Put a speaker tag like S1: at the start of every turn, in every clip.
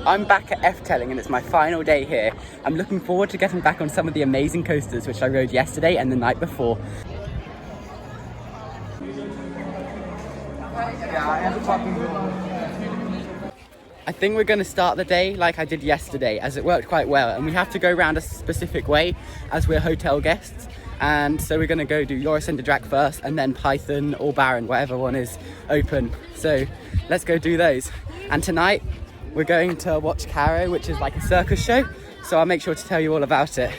S1: I'm back at Efteling and it's my final day here. I'm looking forward to getting back on some of the amazing coasters which I rode yesterday and the night before. I think we're going to start the day like I did yesterday, as it worked quite well, and we have to go around a specific way as we're hotel guests. And so we're going to go do Joris and Draak first, and then Python or Baron, whatever one is open. So let's go do those. And tonight we're going to watch Caro, which is like a circus show, so I'll make sure to tell you all about it.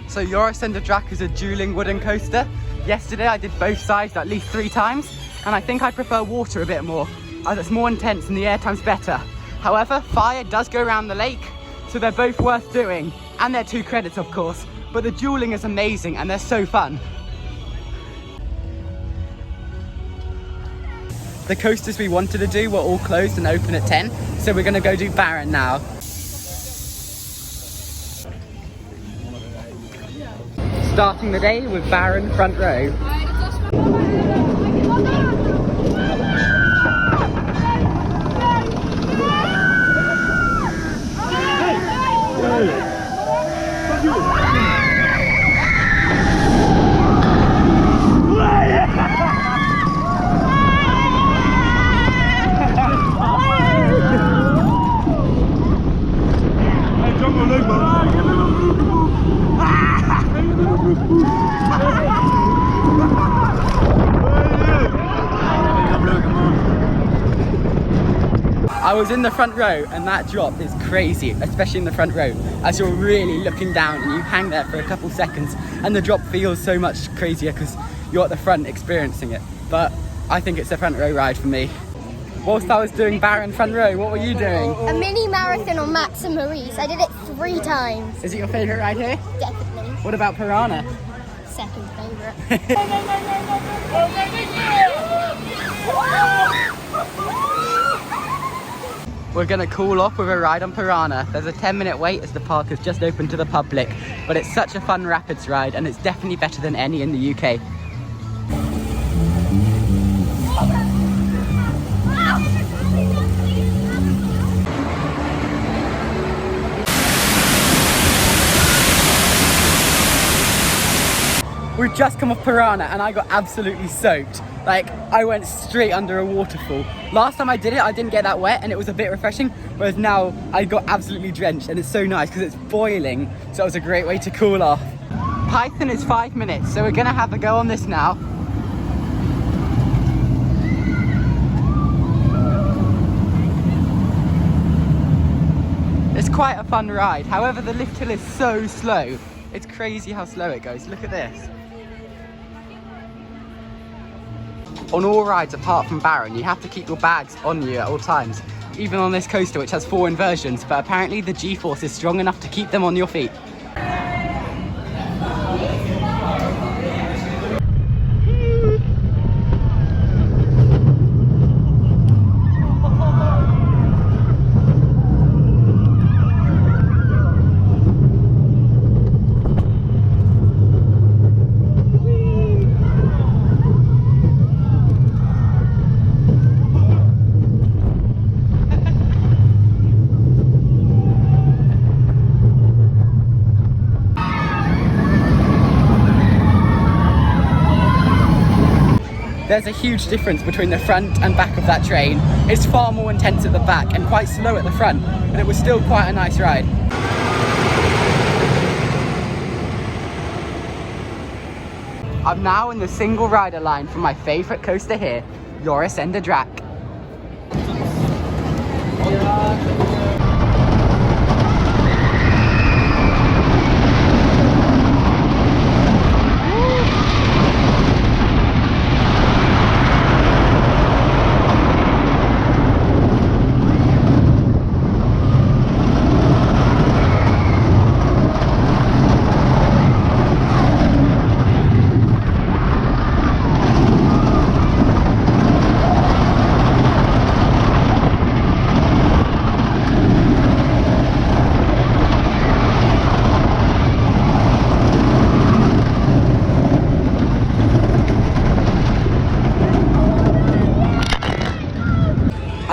S1: So Joris and Draak is a dueling wooden coaster. Yesterday I did both sides at least 3 times, and I think I prefer water a bit more, as it's more intense and the air time's better. However, fire does go around the lake, so they're both worth doing, and they're 2 credits of course, but the dueling is amazing and they're so fun. The coasters we wanted to do were all closed and open at 10, so we're going to go do Baron now. Starting the day with Baron front row. I was in the front row and that drop is crazy, especially in the front row, as you're really looking down and you hang there for a couple seconds and the drop feels so much crazier because you're at the front experiencing it. But I think it's a front row ride for me. Whilst I was doing Baron front row, what were you doing?
S2: A mini marathon on Max and Marie's. I did it 3 times.
S1: Is it your favourite ride here?
S2: Definitely.
S1: What about Piranha?
S2: Second favourite.
S1: We're gonna cool off with a ride on Piranha. There's a 10-minute wait as the park has just opened to the public, but it's such a fun rapids ride and it's definitely better than any in the UK. We've just come off Piranha and I got absolutely soaked. Like, I went straight under a waterfall. Last time I did it, I didn't get that wet and it was a bit refreshing, whereas now I got absolutely drenched and it's so nice because it's boiling, so it was a great way to cool off. Python is 5 minutes, so we're gonna have a go on this now. It's quite a fun ride, however the lift hill is so slow. It's crazy how slow it goes, look at this. On all rides apart from Baron, you have to keep your bags on you at all times, even on this coaster which has 4 inversions, but apparently the G-force is strong enough to keep them on your feet. There's a huge difference between the front and back of that train. It's far more intense at the back and quite slow at the front, but it was still quite a nice ride. I'm now in the single rider line for my favourite coaster here, Joris and Draak.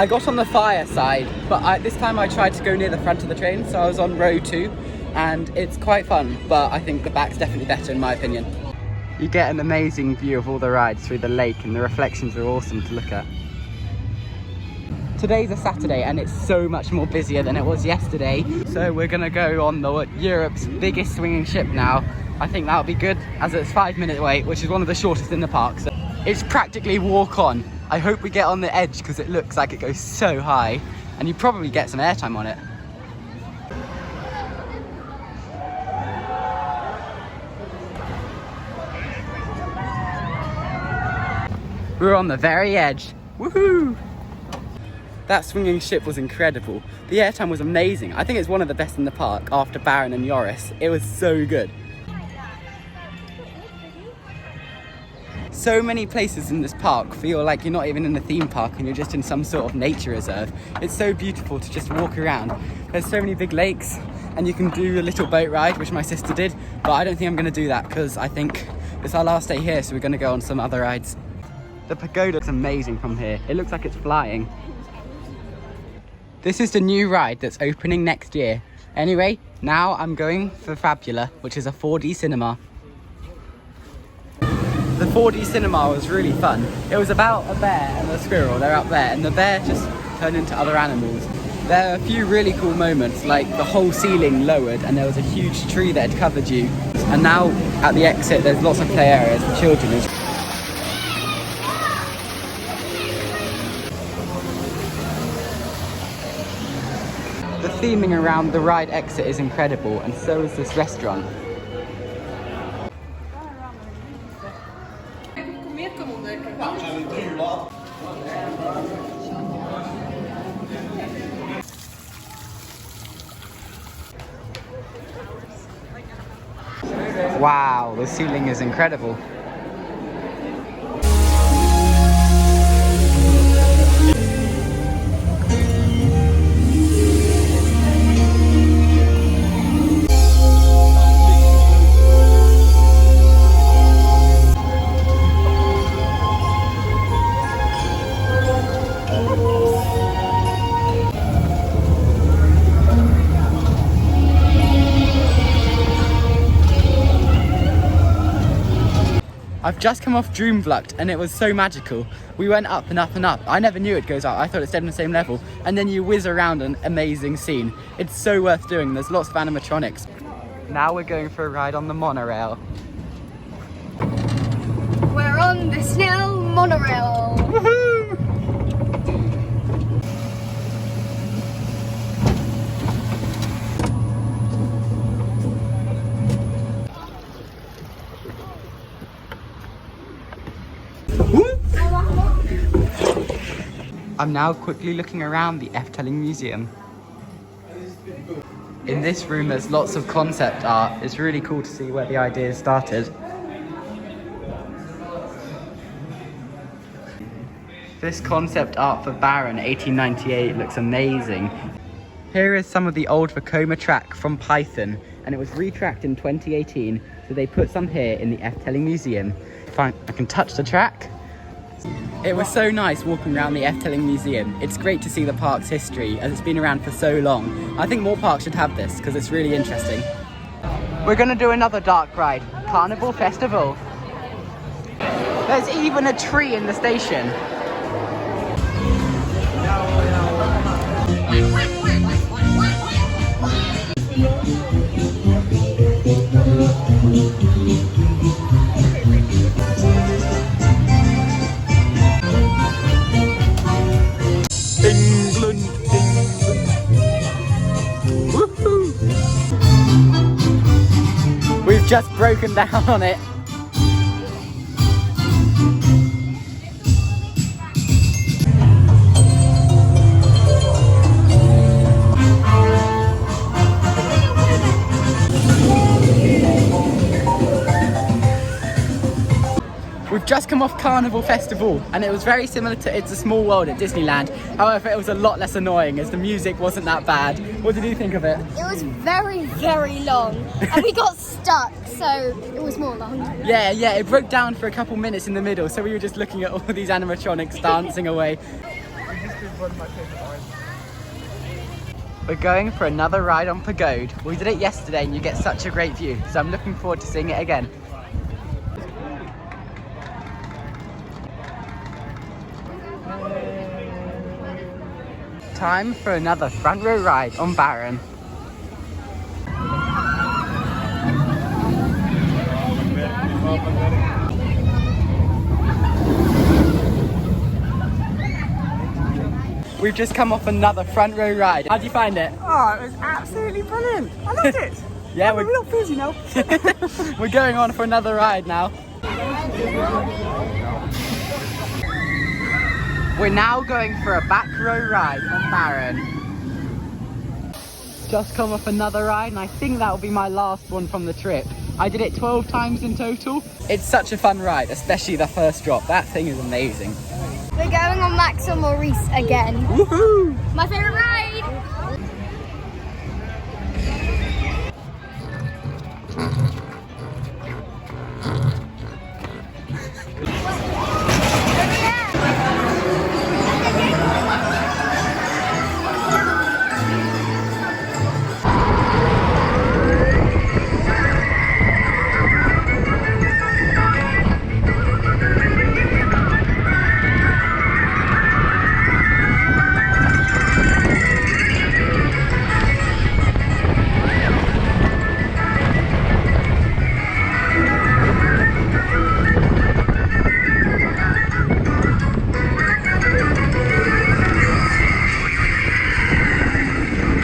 S1: I got on the fire side, but this time I tried to go near the front of the train, so I was on row 2, and it's quite fun, but I think the back's definitely better in my opinion. You get an amazing view of all the rides through the lake, and the reflections are awesome to look at. Today's a Saturday and it's so much more busier than it was yesterday, so we're gonna go on Europe's biggest swinging ship now. I think that'll be good, as it's 5-minute wait, which is one of the shortest in the park, so it's practically walk on. I hope we get on the edge because it looks like it goes so high, and you probably get some airtime on it. We're on the very edge. Woohoo! That swinging ship was incredible. The airtime was amazing. I think it's one of the best in the park after Baron and Joris. It was so good. So many places in this park feel like you're not even in a theme park and you're just in some sort of nature reserve. It's so beautiful to just walk around. There's so many big lakes and you can do a little boat ride, which my sister did, but I don't think I'm gonna do that because I think it's our last day here, so we're gonna go on some other rides. The pagoda looks amazing from here. It looks like it's flying. This is the new ride that's opening next year. Anyway, now I'm going for Fabula, which is a 4D cinema. The 4D cinema was really fun. It was about a bear and a squirrel, they're up there, and the bear just turned into other animals. There are a few really cool moments, like the whole ceiling lowered and there was a huge tree that had covered you. And now at the exit there's lots of play areas for children. The theming around the ride exit is incredible, and so is this restaurant. Wow, the ceiling is incredible. I've just come off Dreamflight and it was so magical. We went up and up and up. I never knew it goes up. I thought it stayed on the same level. And then you whiz around an amazing scene. It's so worth doing. There's lots of animatronics. Now we're going for a ride on the monorail.
S2: We're on the Snell monorail.
S1: Woohoo! I'm now quickly looking around the Efteling Museum. In this room there's lots of concept art. It's really cool to see where the ideas started. This concept art for Baron 1898 looks amazing. Here is some of the old Vekoma track from Python, and it was retracked in 2018, so they put some here in the Efteling Museum. If I can touch the track. It was so nice walking around the Efteling Museum. It's great to see the park's history, as it's been around for so long. I think more parks should have this, because it's really interesting. We're going to do another dark ride, Carnival Festival. There's even a tree in the station. England, England. Woohoo! We've just broken down on it. We've just come off Carnival Festival and it was very similar to It's a Small World at Disneyland. However, it was a lot less annoying as the music wasn't that bad. What did you think of it?
S2: It was very, very long and we got stuck, so it was more long.
S1: Yeah, it broke down for a couple minutes in the middle, so we were just looking at all these animatronics dancing away.
S3: one of my favourite rides.
S1: We're going for another ride on Pagode. We did it yesterday and you get such a great view, so I'm looking forward to seeing it again. Time for another front row ride on Baron. We've just come off another front row ride. How'd you find it?
S3: Oh, it was absolutely brilliant. I loved it.
S1: Yeah,
S3: I'm a little fizzy now.
S1: we're going on for another ride now. We're now going for a back row ride on Baron. Just come off another ride and I think that will be my last one from the trip. I did it 12 times in total. It's such a fun ride, especially the first drop. That thing is amazing.
S2: We're going on Max and Maurice again.
S1: Woohoo!
S2: My favourite ride!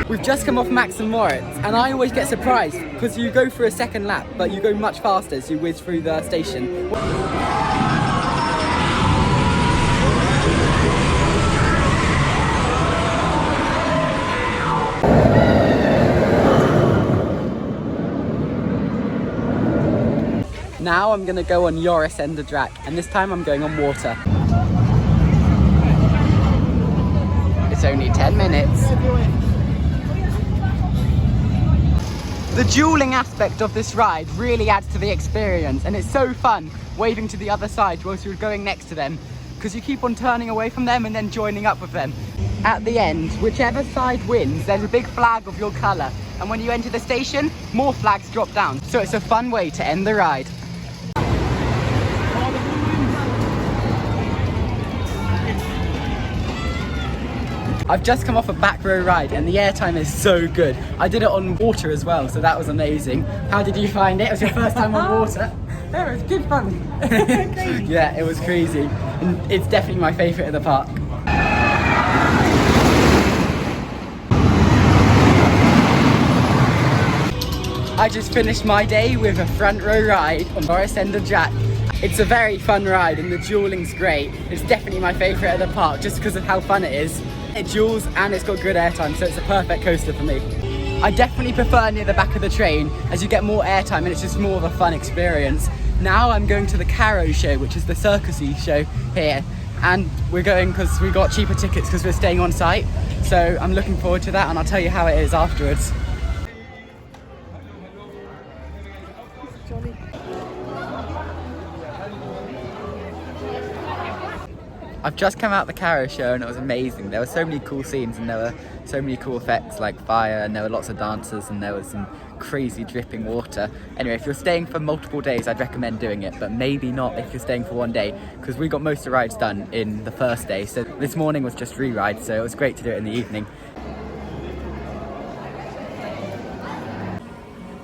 S1: We've just come off Max and Moritz, and I always get surprised because you go for a second lap, but you go much faster as you whiz through the station. Now I'm going to go on Joris and the Draak, and this time I'm going on water. It's only 10 minutes. The dueling aspect of this ride really adds to the experience, and it's so fun waving to the other side whilst you're going next to them, because you keep on turning away from them and then joining up with them. At the end, whichever side wins, there's a big flag of your colour, and when you enter the station, more flags drop down, so it's a fun way to end the ride. I've just come off a back row ride and the airtime is so good. I did it on water as well, so that was amazing. How did you find it? It was your first time on water?
S3: Yeah, it was good fun.
S1: Yeah, it was crazy. And it's definitely my favourite of the park. I just finished my day with a front row ride on Joris and the Draak. It's a very fun ride and the duelling's great. It's definitely my favourite of the park just because of how fun it is. It duels and it's got good airtime, so it's a perfect coaster for me. I definitely prefer near the back of the train as you get more airtime and it's just more of a fun experience. Now I'm going to the Carousel show, which is the circusy show here, and we're going because we got cheaper tickets because we're staying on site. So I'm looking forward to that and I'll tell you how it is afterwards. I've just come out the Carousel show and it was amazing. There were so many cool scenes and there were so many cool effects like fire, and there were lots of dancers and there was some crazy dripping water. Anyway, if you're staying for multiple days, I'd recommend doing it, but maybe not if you're staying for one day, because we got most of the rides done in the first day. So this morning was just re-rides, so it was great to do it in the evening.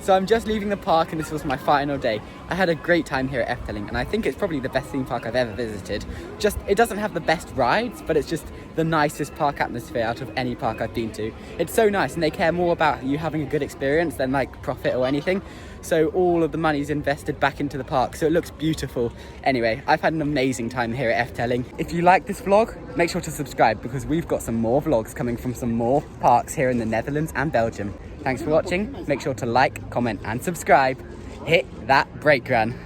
S1: So I'm just leaving the park and this was my final day. I had a great time here at Efteling and I think it's probably the best theme park I've ever visited. It doesn't have the best rides, but it's just the nicest park atmosphere out of any park I've been to. It's so nice and they care more about you having a good experience than like profit or anything. So all of the money's invested back into the park, so it looks beautiful. Anyway, I've had an amazing time here at Efteling. If you like this vlog, make sure to subscribe because we've got some more vlogs coming from some more parks here in the Netherlands and Belgium. Thanks for watching. Make sure to like, comment and subscribe. Hit that brake run.